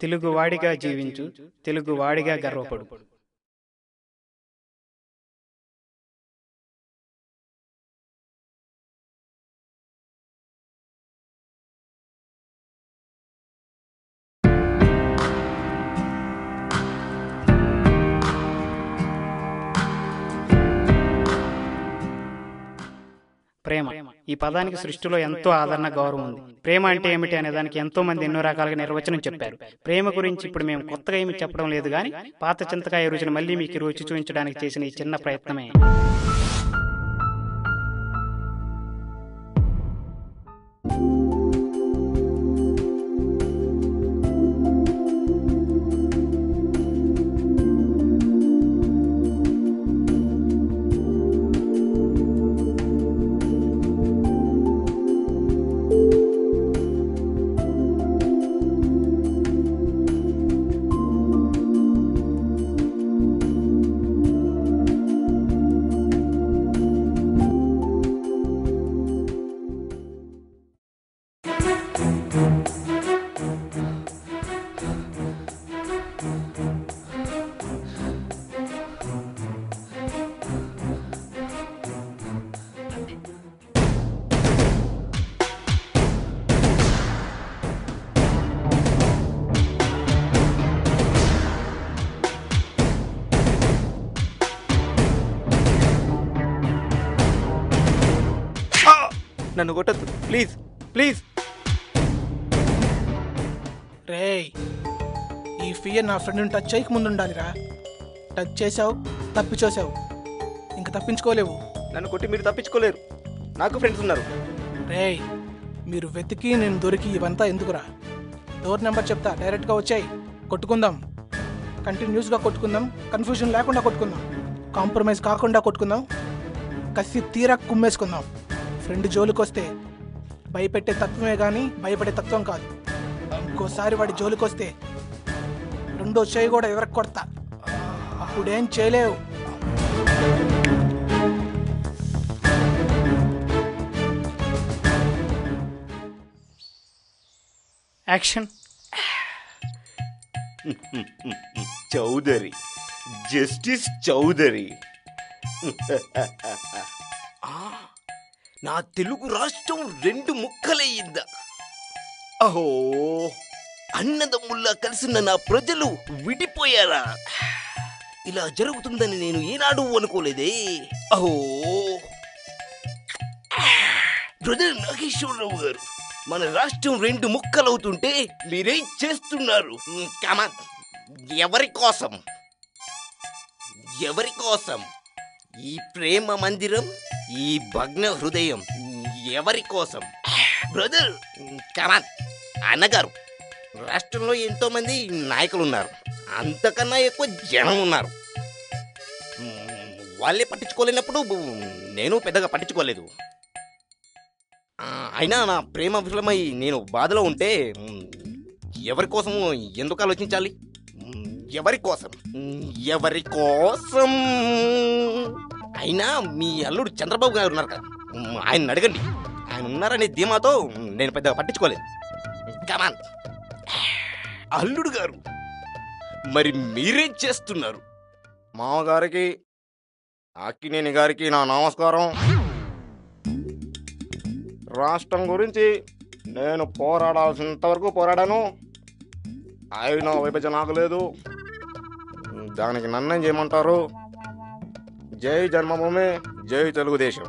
తెలుగువాడిగా జీవించు, తెలుగువాడిగా గర్వపడు. ప్రేమ ఈ పదానికి సృష్టిలో ఎంతో ఆదరణ, గౌరవం ఉంది. ప్రేమ అంటే ఏమిటి అనే దానికి ఎంతో మంది ఎన్నో రకాలుగా నిర్వచనం చెప్పారు. ప్రేమ గురించి ఇప్పుడు మేము కొత్తగా ఏమి చెప్పడం లేదు, కానీ పాత చింతకాయ రుచిని మళ్ళీ మీకు రుచి చూపించడానికి చేసిన ఈ చిన్న ప్రయత్నమే. నన్ను కొట్టద్దు ప్లీజ్ ప్లీజ్. రేయ్, ఈ ఫియర్ నా ఫ్రెండ్ని టచ్ చేయక ముందు ఉండాలిరా. టచ్ చేసావు, తప్పించేసావు, ఇంకా తప్పించుకోలేవు. నన్ను కొట్టి మీరు తప్పించుకోలేరు, నాకు ఫ్రెండ్స్ ఉన్నారు. రేయ్, మీరు వెతికి నేను దొరికి ఇవంతా ఎందుకురా? డోర్ నెంబర్ చెప్తా, డైరెక్ట్గా వచ్చాయి, కొట్టుకుందాం. కంటిన్యూస్గా కొట్టుకుందాం, కన్ఫ్యూజన్ లేకుండా కొట్టుకుందాం, కాంప్రమైజ్ కాకుండా కొట్టుకుందాం, కసి తీరా కుమ్మేసుకుందాం. ఫ్రెండ్ జోలికొస్తే భయపెట్టే తత్వమే కానీ భయపడే తత్వం కాదు. ఇంకోసారి వాడి జోలికొస్తే రెండో చేయి కూడా ఎవరికి కొడతా, అప్పుడేం చేయలేవు. యాక్షన్. చౌదరి, జస్టిస్ చౌదరి. నా తెలుగు రాష్ట్రం 2 ముక్కలయ్యిందా? అహో, అన్నదమ్ముల్లా కలిసిన నా ప్రజలు విడిపోయారా? ఇలా జరుగుతుందని నేను ఏనాడు అనుకోలేదే. అహో, బ్రదర్ నాగేశ్వరరావు గారు, మన రాష్ట్రం 2 ముక్కలవుతుంటే మీరేం చేస్తున్నారు? కమాన్, ఎవరి కోసం? ఎవరి కోసం ఈ ప్రేమ మందిరం, ఈ భగ్న హృదయం ఎవరి కోసం? బ్రదర్ కమాన్. అన్నగారు, రాష్ట్రంలో ఎంతో మంది నాయకులు ఉన్నారు, అంతకన్నా ఎక్కువ జనం ఉన్నారు. వాళ్ళే పట్టించుకోలేనప్పుడు నేను పెద్దగా పట్టించుకోలేదు. అయినా నా ప్రేమ విఫలమై నేను బాధలో ఉంటే ఎవరి కోసము ఎందుకు ఆలోచించాలి? ఎవరి కోసం? ఎవరి కోసం? అయినా మీ అల్లుడు చంద్రబాబు గారు ఉన్నారు కదా, ఆయన అడగండి. ఆయన ఉన్నారనే ధీమాతో నేను పెద్దగా పట్టించుకోలేదు. కమాన్. అల్లుడు గారు, మరి మీరేం చేస్తున్నారు? మామగారికి, అక్కినేని గారికి నా నమస్కారం. రాష్ట్రం గురించి నేను పోరాడాల్సినంత వరకు పోరాడాను, అయినా విభజన ఆగలేదు. దానికి నన్నేం చేయమంటారు? జై జన్మభూమి, జై తెలుగుదేశం.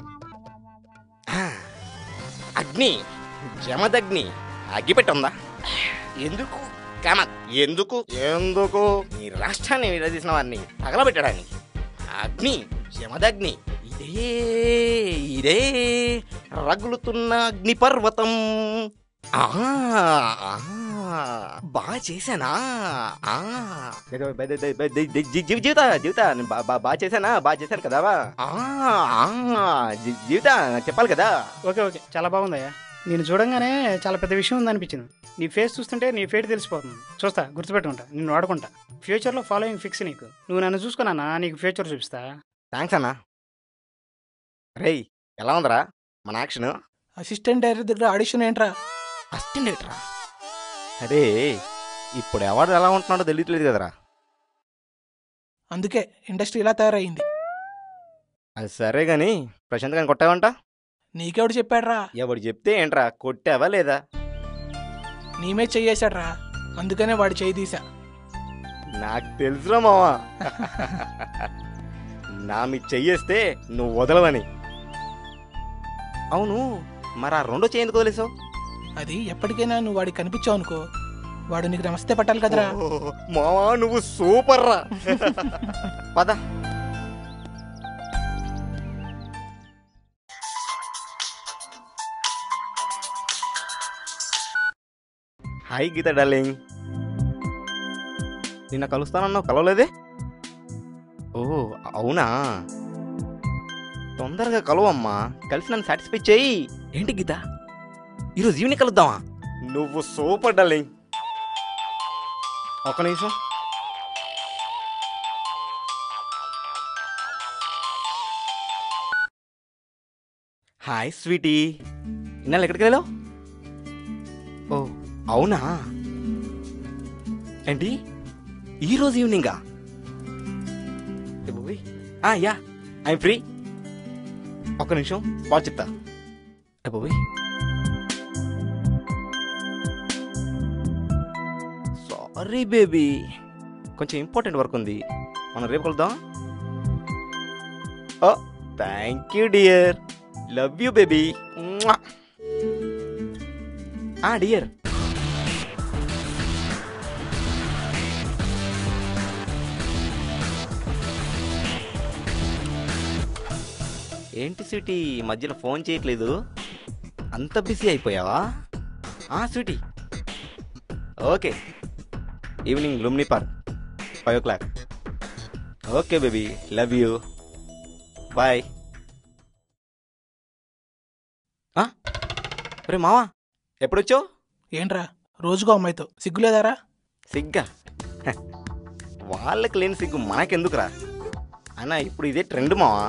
అగ్ని, జమదగ్ని, అగ్గిపెట్టుందా? ఎందుకు? కమాన్. ఎందుకు? ఎందుకు? ఈ రాష్ట్రాన్ని విడదీసిన వారిని తగలబెట్టడానికి. అగ్ని, జమదగ్ని, ఇదే రగులుతున్న అగ్ని పర్వతం. బాగా చేశానా? జీవిత బాగా చేశాను కదా. జీవిత చెప్పాలి కదా. ఓకే ఓకే, చాలా బాగుందయ్యా. నేను చూడంగానే చాలా పెద్ద విషయం ఉందనిపించింది. నీ ఫేస్ చూస్తుంటే నీ ఫేట్ తెలిసిపోతుంది. చూస్తా, గుర్తుపెట్టుకుంటా, నిన్ను వాడుకుంటా. ఫ్యూచర్లో ఫాలోయింగ్ ఫిక్స్ నీకు. నువ్వు నన్ను చూసుకున్నా, నీకు ఫ్యూచర్ చూపిస్తా. థ్యాంక్స్ అన్నా. రేయ్, ఎలా ఉందరా మన యాక్షన్? అసిస్టెంట్ డైరెక్టర్ దగ్గర ఆడిషన్ ఏంట్రా? అసిస్టెంట్ డైరెక్టరా? అరే, ఇప్పుడు ఎవడు ఎలా ఉంటున్నాడో తెలియట్లేదు కదరా. అందుకే ఇండస్ట్రీ ఇలా తయారైంది. అది సరే గాని ప్రశాంత్ గారిని కొట్టావంట? నీకెవడు చెప్పాడ్రా? ఎవడు చెప్తే ఏంట్రా, కొట్టావా లేదా? నీమే చెయ్యేశాడ్రా, అందుకనే వాడి చేయి తీసా. నాకు తెలుసురా మావా, నా మీ చెయ్యేస్తే నువ్వు వదలవని. అవును, మరి ఆ రెండో చెయ్యి ఎందుకు వదిలేసావు? అది ఎప్పటికైనా నువ్వు వాడికి కనిపించావు అనుకో, వాడు నీకు నమస్తే పట్టాలి కదరా. మావా నువ్వు సూపర్ రా. పద. హాయ్ గీత డార్లింగ్, నిన్న కలుస్తానన్నావు, కలవలేదే? ఓ అవునా, తొందరగా కలవమ్మా, కలిసి నన్ను సాటిస్ఫై చేయి. ఏంటి గీత, ఈరోజు ఈవినింగ్ కలుద్దామా? నువ్వు సూపర్ డార్లింగ్. ఒక నిమిషం. హాయ్ స్వీటీ, ఇన్నాళ్ళు ఎక్కడికి వెళ్ళావు? ఓ అవునా, ఏంటి ఈరోజు ఈవినింగా? Yeah I'm free. ఒక్క నిమిషం కాల్ చెప్తా. సారీ బేబీ, కొంచెం ఇంపార్టెంట్ వర్క్ ఉంది, మనం రేపు కలుద్దాం. Oh thank you dear, love you baby. Dear, ఏంటి స్వీటీ మధ్యలో ఫోన్ చేయట్లేదు, అంత బిజీ అయిపోయావా? Sweetie okay, evening Lumbini park 5 o'clock. Okay baby, love you, bye. రే మావా, ఎప్పుడొచ్చావు? ఏంట్రా రోజుకో అమ్మాయితో సిగ్గులేదారా? సిగ్గా? వాళ్ళకి లేని సిగ్గు మనకెందుకురా అన్న, ఇప్పుడు ఇదే ట్రెండ్ మావా.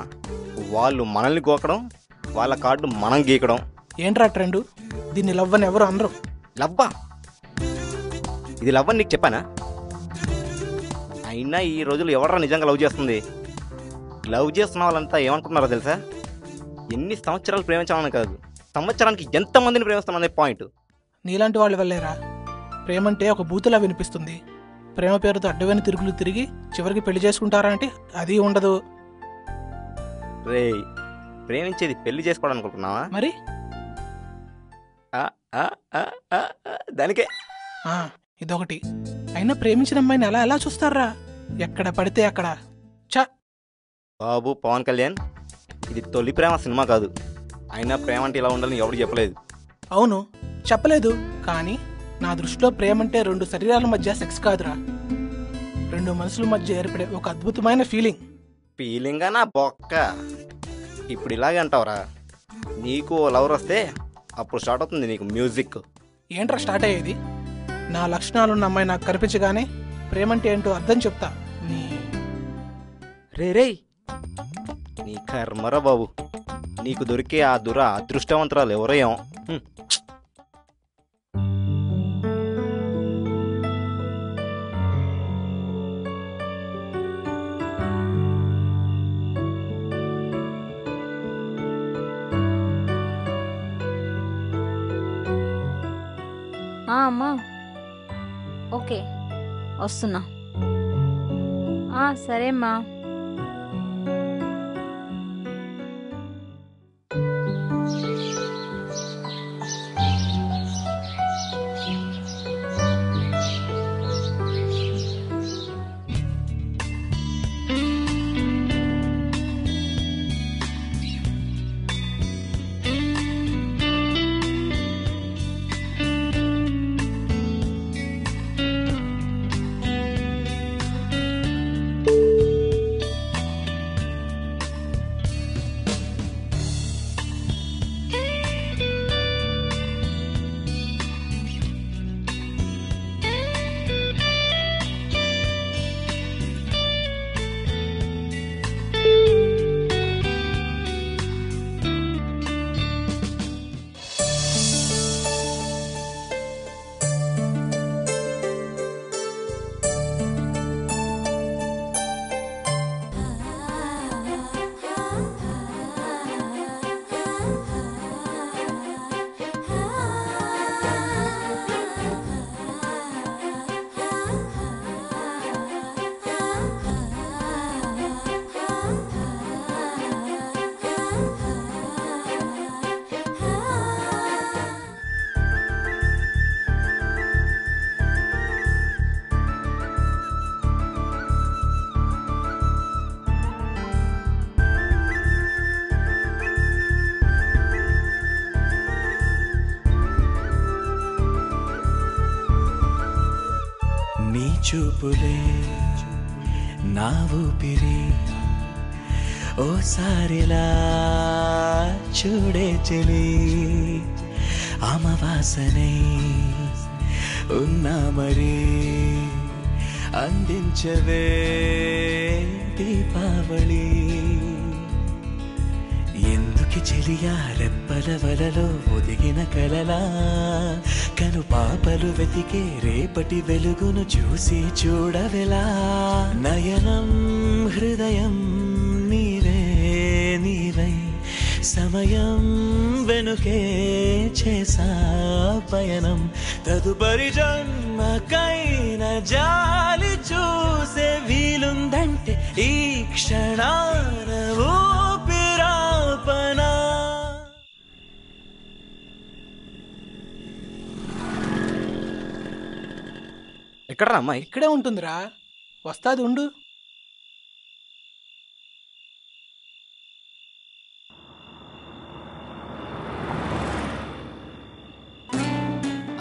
వాళ్ళు మనల్ని గోకడం, వాళ్ళ కార్డు మనం గీకడం. ఏంట్రా ట్రెండు? దీన్ని లవ్ అని ఎవరు అనరు. లవ్వా? ఇది లవ్ అని నీకు చెప్పానా? అయినా ఈ రోజులు ఎవడరా నిజంగా లవ్ చేస్తుంది? లవ్ చేస్తున్న వాళ్ళంతా ఏమనుకుంటున్నారో తెలుసా? ఎన్ని సంవత్సరాలు ప్రేమించాలని కాదు, సంవత్సరానికి ఎంతమందిని ప్రేమిస్తామనే పాయింట్. నీలాంటి వాళ్ళు వెళ్ళలేరా? ప్రేమంటే ఒక బూతులా వినిపిస్తుంది. ప్రేమ పేరుతో అడ్డమైన తిరుగులు తిరిగి చివరికి పెళ్లి చేసుకుంటారా అంటే అది ఉండదు. రే, ప్రేమించేది పెళ్లి చేసుకోవడం అనుకుంటున్నావా? మరి దానికే ఇదొకటి. అయినా ప్రేమించిన అమ్మాయిని అలా ఎలా చూస్తారా? ఎక్కడ పడితే అక్కడ. చ బాబు పవన్ కళ్యాణ్, ఇది తొలి ప్రేమ సినిమా కాదు. అయినా ప్రేమ అంటే ఇలా ఉండాలని ఎవడు చెప్పలేదు. అవును చెప్పలేదు, కానీ నా దృష్టిలో ప్రేమ అంటే 2 శరీరాల మధ్య సెక్స్ కాదురా, 2 మనసుల మధ్య ఏర్పడే ఒక అద్భుతమైన ఫీలింగ్. ఫీలింగా నా బొక్క? ఇప్పుడు ఇలాగే అంటావురా? నీకు లవర్ వస్తే అప్పుడు స్టార్ట్ అవుతుంది నీకు మ్యూజిక్. ఏంట్రా స్టార్ట్ అయ్యేది? నా లక్షణాలున్న అమ్మాయి నాకు కనిపించగానే ప్రేమంటే ఏంటో అర్థం చెప్తా. రే నీ కర్మరా బాబు, నీకు దొరికే ఆ అదృష్టవంతురాలు ఎవరో ఏమో. అమ్మా ఓకే వస్తున్నా. సరే అమ్మా. చూపులే నా ఊపిరి ఓసారిలా చూడే చెలి అమవాసనై ఉన్నా మరి అందించవే దీపావళి ఎందుకి చెలియా రెప్పల వలలో ఒదిగిన కలలా కను పాపలు వెతికే రేపటి వెలుగును చూసి చూడవెలా నయనం హృదయం నీవే నీవై సమయం వెనుకే చేసా పయనం తదుపరి జన్మకైన జాలి చూసే వీలుందంటే ఈ క్షణాన ఊపిరాపనా. ఎక్కడరా అమ్మాయి? ఇక్కడే ఉంటుందిరా, వస్తాది ఉండు.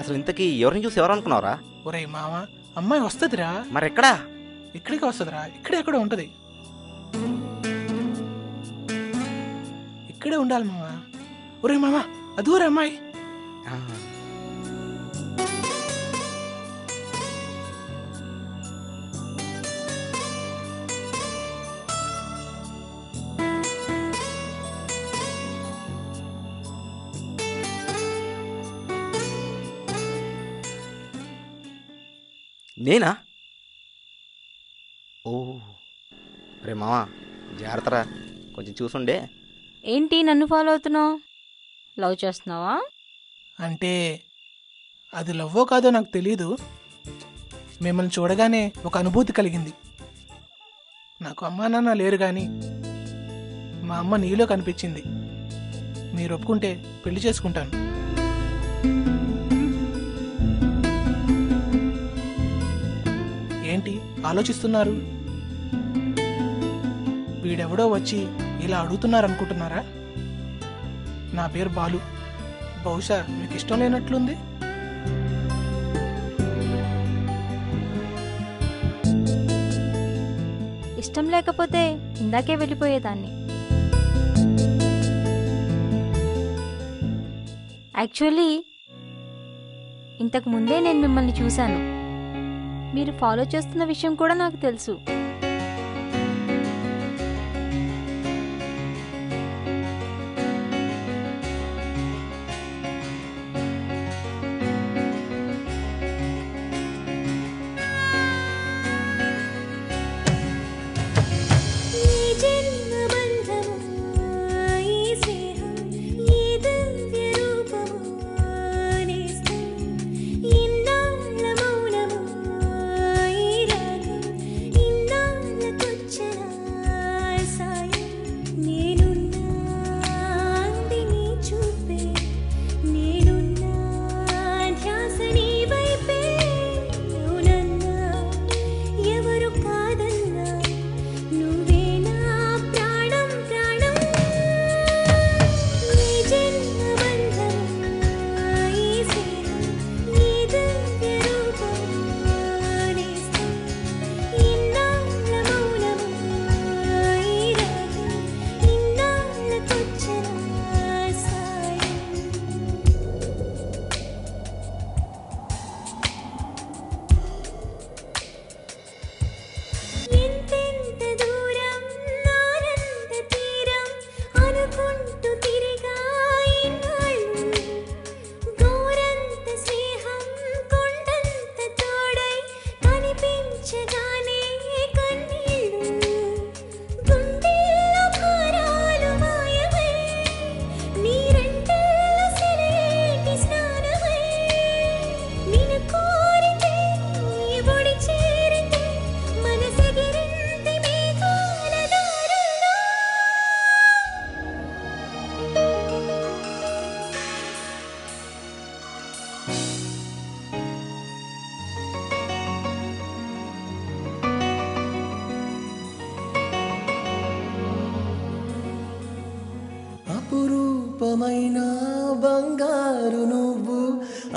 అసలు ఇంతకీ ఎవరిని చూసి ఎవరు అనుకున్నావురా? ఒరేయ్ మామ, అమ్మాయి వస్తుందిరా. మరి ఎక్కడా? ఇక్కడికి వస్తుందిరా, ఇక్కడే ఎక్కడ ఉంటది. ఇక్కడే ఉండాలి మామ. ఒరే మామ, అదూరా అమ్మాయి. నేనా? ఓ రే మామా, జాగ్రత్తరా, కొంచెం చూసుండే. ఏంటి నన్ను ఫాలో అవుతున్నావు? లవ్ చేస్తున్నావా? అంటే అది లవ్వో కాదో నాకు తెలీదు. మిమ్మల్ని చూడగానే ఒక అనుభూతి కలిగింది. నాకు అమ్మా నాన్న లేరు కానీ మా అమ్మ నీలో కనిపించింది. మీరు ఒప్పుకుంటే పెళ్లి చేసుకుంటాను. ఏంటి ఆలోచిస్తున్నారు? వీడెవడో వచ్చి ఇలా అడుగుతున్నారనుకుంటున్నారా? నా పేరు బాలు. బహుశా మీకు ఇష్టం లేనట్లుంది. ఇష్టం లేకపోతే ఇందాకే వెళ్ళిపోయేదాన్ని. యాక్చువల్లీ ఇంతకు ముందే నేను మిమ్మల్ని చూశాను. మీరు ఫాలో చేస్తున్న విషయం కూడా నాకు తెలుసు. అపురూపమైన బంగారు నువ్వు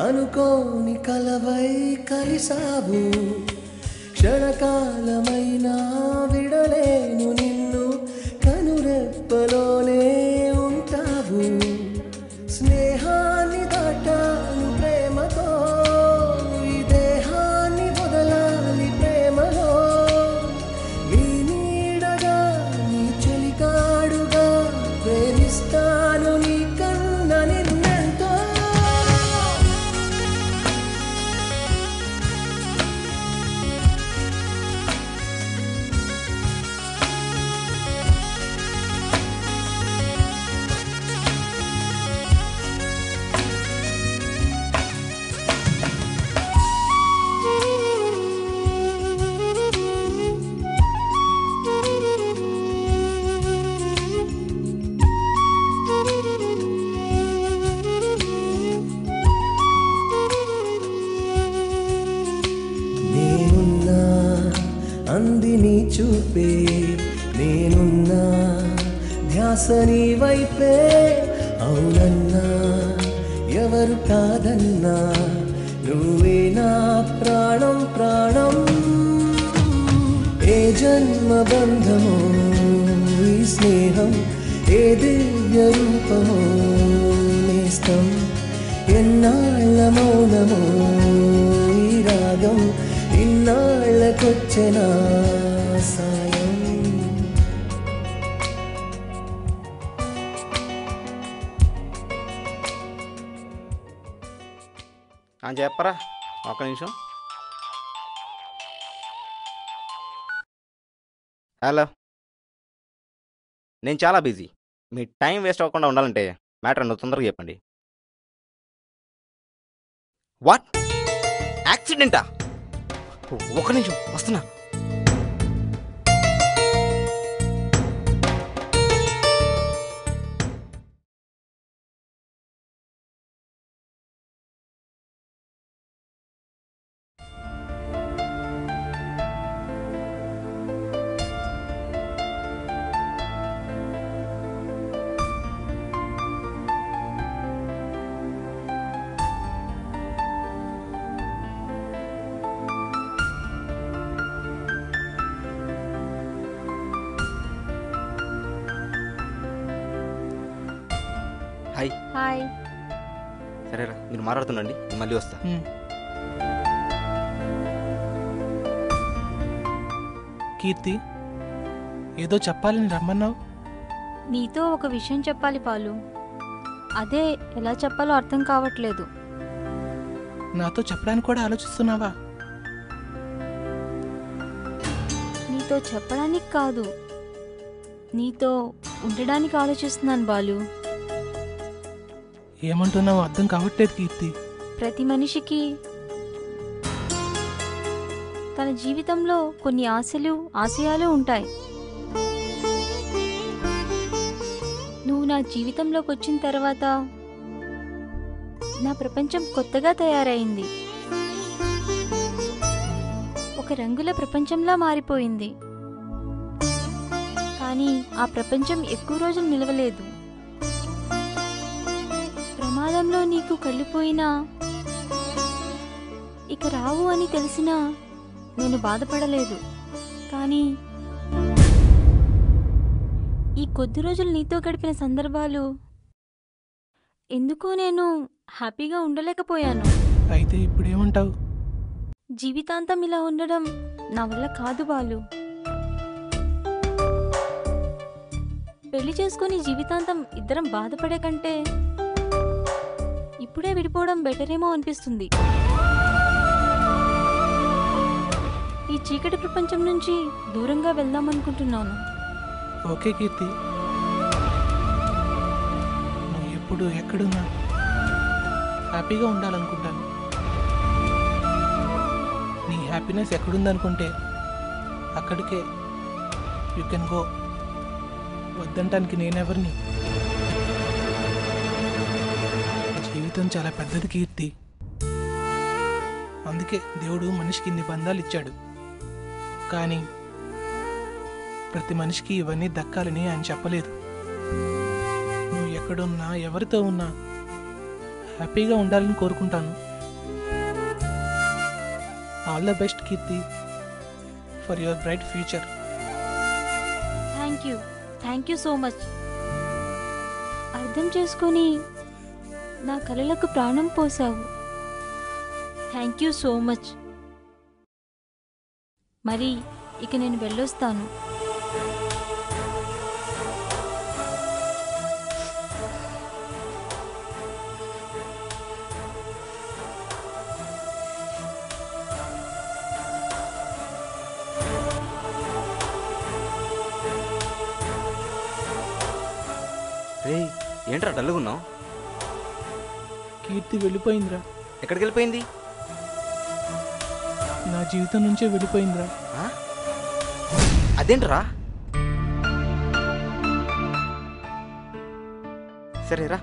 అనుకోని కలవై కలిసావు. క్షణకాలమైనా విడలేను నిన్ను కనురెప్పలోనే ఉంటావు స్నేహాన్ని దాటాను ప్రేమతో ఈ దేహాన్ని వదలాలి ప్రేమలో నీ నీడగా నీ చెలికాడుగా ప్రేమిస్తాను నీ కన్న నిన్నెంతో నేనున్నా అంది నీ చూపే నేనున్నా ధ్యాస నీ వైపే అవునన్నా ఎవరు కాదన్నా నువ్వే నా ప్రాణం ప్రాణం ఏ జన్మ బంధమో ఈ స్నేహం ఏ దివ్య రూపమో నేస్తం ఎన్నాళ్ళ మౌనమో ఈ రాగం ఇన్నాళ్ళకొచ్చిన సాయం చెప్పరా ఒక్క నిమిషం. హలో, నేను చాలా బిజీ. మీ టైం వేస్ట్ అవ్వకుండా ఉండాలంటే మ్యాటర్ అన్న తొందరగా చెప్పండి. వాట్? యాక్సిడెంటా? ఒక్క నిమిషం వస్తున్నా. హాయ్. హాయ్. సరేరా, మీరు మాట్లాడుతుండండి, నేను మళ్ళీ వస్తా. కీర్తి, ఏదో చెప్పాలని రమ్మన్నావు. నీతో ఒక విషయం చెప్పాలి పాలు. అదే ఎలా చెప్పాలో అర్థం కావట్లేదు. నాతో చెప్పడానికి కూడా ఆలోచిస్తున్నావా? నీతో చెప్పడానికి కాదు, నీతో ఉండడానికి ఆలోచిస్తున్నాను బాలు. ఏమంటున్నావు అర్థం కావట్లేదు కీర్తి. ప్రతి మనిషికి తన జీవితంలో కొన్ని ఆశలు ఆశయాలు ఉంటాయి. నువ్వు నా జీవితంలోకి వచ్చిన తర్వాత నా ప్రపంచం కొత్తగా తయారైంది. ఒక రంగుల ప్రపంచంలా మారిపోయింది. కానీ ఆ ప్రపంచం ఎక్కువ రోజులు నిలవలేదు. ప్రమాదంలో నీకు కళ్ళిపోయినా ఇక రావు అని తెలిసినా నేను బాధపడలేదు. కానీ ఈ కొద్ది రోజులు నీతో గడిపిన సందర్భాలు ఎందుకో నేను హ్యాపీగా ఉండలేకపోయాను. అయితే ఇప్పుడేమంటావు? జీవితాంతం ఇలా ఉండడం నా వల్ల కాదు బాలు. పెళ్లి చేసుకుని జీవితాంతం ఇద్దరం బాధపడే కంటే ఇప్పుడే విడిపోవడం బెటరేమో అనిపిస్తుంది. ఈ చీకటి ప్రపంచం నుంచి దూరంగా వెళ్దామనుకుంటున్నాను. ఓకే కీర్తి, నువ్వు ఎప్పుడు ఎక్కడున్నా హ్యాపీగా ఉండాలనుకుంటాను. నీ హ్యాపీనెస్ ఎక్కడుందనుకుంటే అక్కడికే యూ కెన్ గో. వద్దంటానికి నేనెవరిని? జీవితం చాలా పెద్దది కీర్తి. అందుకే దేవుడు మనిషికి ఇన్ని బంధాలు ఇచ్చాడు. కానీ ప్రతి మనిషికి ఇవన్నీ దక్కాలని ఆయన చెప్పలేదు. నువ్వు ఎక్కడున్నా ఎవరితో ఉన్నా హ్యాపీగా ఉండాలని కోరుకుంటాను. All the best Keerthi. For your bright future. Thank you so much. అర్థం చేసుకొని నా కలలకు ప్రాణం పోసావు. Thank you so much. మరి ఇక నేను వెళ్ళొస్తాను. రే ఏంట్రా డల్లుగున్నావు? కీర్తి వెళ్ళిపోయిందిరా. ఎక్కడికి వెళ్ళిపోయింది? నా జీవితం నుంచే వెళ్ళిపోయిందిరా. అదేంట్రా? సరేరా,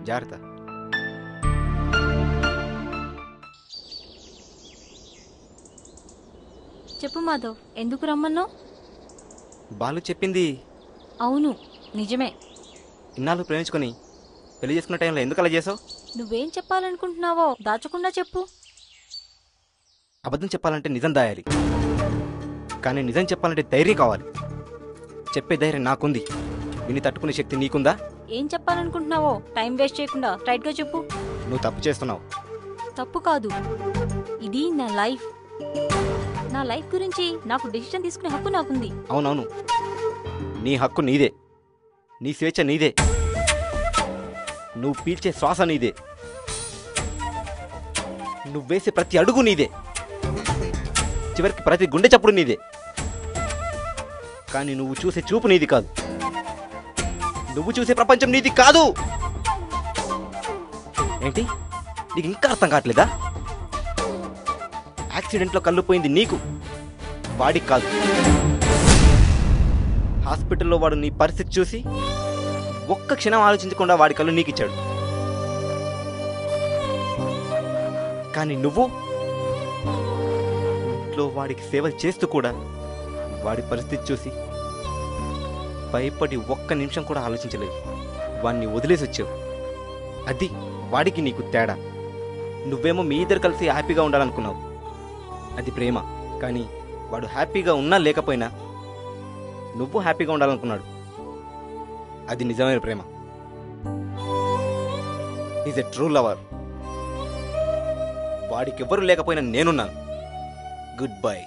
జాగ్రత్త. చెప్పు మాధవ్, ఎందుకు రమ్మన్నావు? బాలు చెప్పింది అవును, నిజమే. ఇన్నాళ్ళు ప్రేమించుకొని పెళ్లి చేసుకున్న టైంలో ఎందుకు అలా చేసావు? నువ్వేం చెప్పాలనుకుంటున్నావో దాచకుండా చెప్పు. అబద్ధం చెప్పాలంటే నిజం దాయాలి, కానీ నిజం చెప్పాలంటే ధైర్యం కావాలి. చెప్పే ధైర్యం నాకుంది, విని తట్టుకునే శక్తి నీకుందా? ఏం చెప్పాలనుకుంటున్నావో టైం వేస్ట్ చేయకుండా స్ట్రైట్గా చెప్పు. నువ్వు తప్పు చేస్తున్నావు. తప్పు కాదు, ఇది నా లైఫ్. నా లైఫ్ గురించి నాకు డెసిషన్ తీసుకునే హక్కు నాకుంది. అవునవును, నీ హక్కు నీదే, నీ స్వేచ్ఛ నీదే, నువ్వు పీల్చే శ్వాస నీదే, నువ్వు వేసే ప్రతి అడుగు నీదే, చివరికి ప్రతి గుండె చప్పుడు నీదే. కానీ నువ్వు చూసే చూపు నీది కాదు, నువ్వు చూసే ప్రపంచం నీది కాదు. ఏంటి, నీకు ఇంకా అర్థం కావట్లేదా? యాక్సిడెంట్లో కళ్ళు పోయింది నీకు, వాడికి కాదు. హాస్పిటల్లో వాడు నీ పరిస్థితి చూసి ఒక్క క్షణం ఆలోచించకుండా వాడి కళ్ళు నీకు ఇచ్చాడు. కానీ నువ్వు ఇంట్లో వాడికి సేవలు చేస్తూ కూడా వాడి పరిస్థితి చూసి భయపడి ఒక్క నిమిషం కూడా ఆలోచించలేదు, వాడిని వదిలేసి వచ్చావు. అది వాడికి నీకు తేడా. నువ్వేమో మీ ఇద్దరు కలిసి హ్యాపీగా ఉండాలనుకున్నావు, అది ప్రేమ. కానీ వాడు హ్యాపీగా ఉన్నా లేకపోయినా నువ్వు హ్యాపీగా ఉండాలనుకున్నాడు, అది నిజమైన ప్రేమ. Is a true lover. వాడికి ఎవ్వరూ లేకపోయినా నేనున్నాను. Goodbye.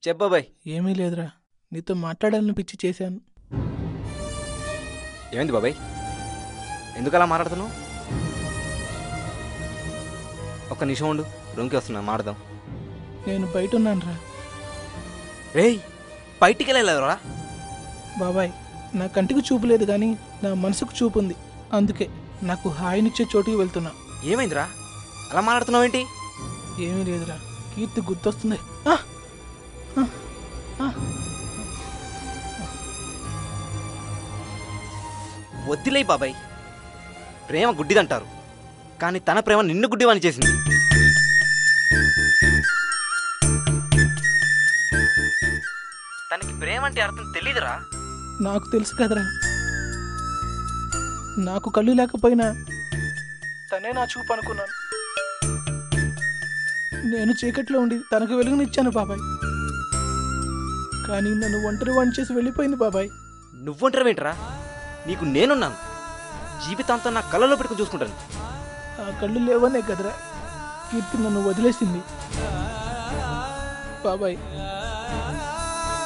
చెప్పబాయ్. ఏమీ లేదురా, నీతో మాట్లాడాలని పిచ్చి చేశాను. ఏమైంది బాబాయ్, ఎందుకు అలా మాట్లాడుతున్నావు? ఒక్క నిమిషం ఉండు, రూమ్కి వస్తున్నా, మాట్లాడదాం. నేను బయట ఉన్నాను రా. రేయ్, బయటికి వెళ్ళలేదురా? బాబాయ్, నా కంటికి చూపు లేదు కానీ నా మనసుకు చూపు ఉంది. అందుకే నాకు హాయినిచ్చే చోటుకి వెళ్తున్నా. ఏమైందిరా అలా మాట్లాడుతున్నావు ఏంటి? ఏమీ లేదురా, కీర్తి గుర్తొస్తుంది. వద్దులే బాబాయ్, ప్రేమ గుడ్డిదంటారు, కానీ తన ప్రేమ నిన్ను గుడ్డివాని చేసింది. తనకి ప్రేమ అంటే అర్థం తెలీదురా. నాకు తెలుసు కదరా, నాకు కళ్ళు లేకపోయినా తనే నా చూపు అనుకున్నాను. నేను చీకట్లో ఉండి తనకు వెలుగునిచ్చాను బాబాయ్, కానీ నన్ను ఒంటరి వాణ్ణి చేసి వెళ్ళిపోయింది బాబాయ్. నువ్వుంటావేంట్రా, నీకు నేనున్నాను. జీవితాంతం నా కళ్ళలో పెట్టుకుని చూసుకుంటాను. ఆ కళ్ళు లేవనే కదరా కీర్తి నన్ను వదిలేసింది బాబాయ్.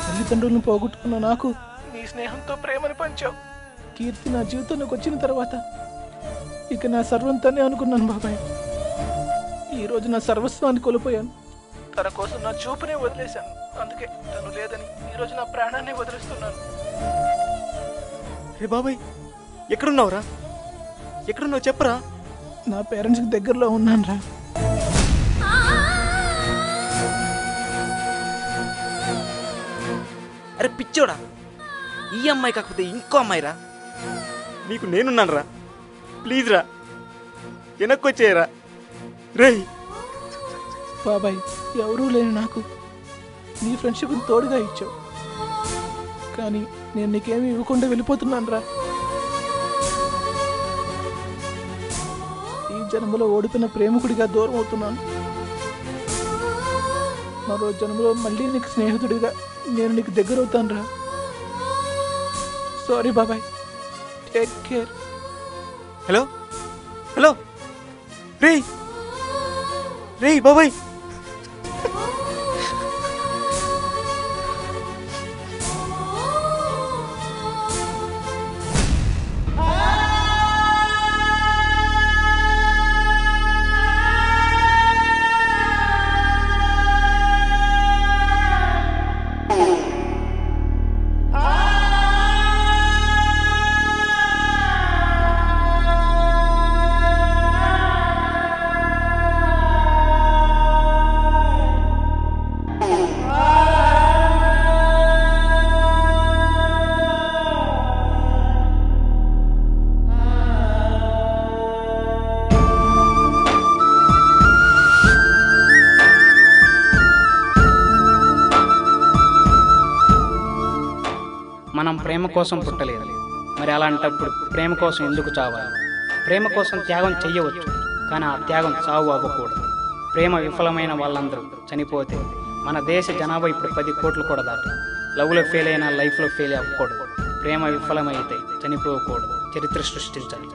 తల్లిదండ్రులను పోగొట్టుకున్న నాకు నీ స్నేహంతో ప్రేమను పంచావు. కీర్తి నా జీవితంలోకి వచ్చిన తర్వాత ఇక నా సర్వం తనే అనుకున్నాను బాబాయ్. ఈరోజు నా సర్వస్వాన్ని కోల్పోయాను. తన కోసం నా చూపునే వదిలేశాను. అందుకే తను లేదని ఈరోజు నా ప్రాణాన్ని వదిలిస్తున్నాను. రే బాబాయ్, ఎక్కడున్నావురా? ఎక్కడున్నావు చెప్పరా? నా పేరెంట్స్కి దగ్గరలో ఉన్నాను రా. అరే పిచ్చోడా, ఈ అమ్మాయి కాకపోతే ఇంకో అమ్మాయి రా. నీకు నేనున్నాను రా, ప్లీజ్ రా, వెనక్కి వచ్చేయరా. రే బాబాయ్, ఎవరూ లేని నాకు నీ ఫ్రెండ్షిప్ని తోడుగా ఇచ్చావు, కానీ నేను నీకేమీ ఇవ్వకుండా వెళ్ళిపోతున్నాను రా. ఈ జన్మలో ఓడిపోయిన ప్రేమికుడిగా దూరం అవుతున్నాను. మరో జన్మలో మళ్ళీ నీకు స్నేహితుడిగా నేను నీకు దగ్గర అవుతాను రా. సారీ బాబాయ్, టేక్ కేర్. హలో హలో, రే రే బాబాయ్. మనం ప్రేమ కోసం పుట్టలేదు, మరి అలాంటప్పుడు ప్రేమ కోసం ఎందుకు చావాలి? ప్రేమ కోసం త్యాగం చెయ్యవచ్చు, కానీ ఆ త్యాగం చావు అవ్వకూడదు. ప్రేమ విఫలమైన వాళ్ళందరూ చనిపోతే మన దేశ జనాభా ఇప్పుడు 10 కోట్లు కూడా దాటి. లవ్లో ఫెయిల్ అయినా లైఫ్లో ఫెయిల్ అవ్వకూడదు. ప్రేమ విఫలమైతే చనిపోకూడదు, చరిత్ర సృష్టించాలి.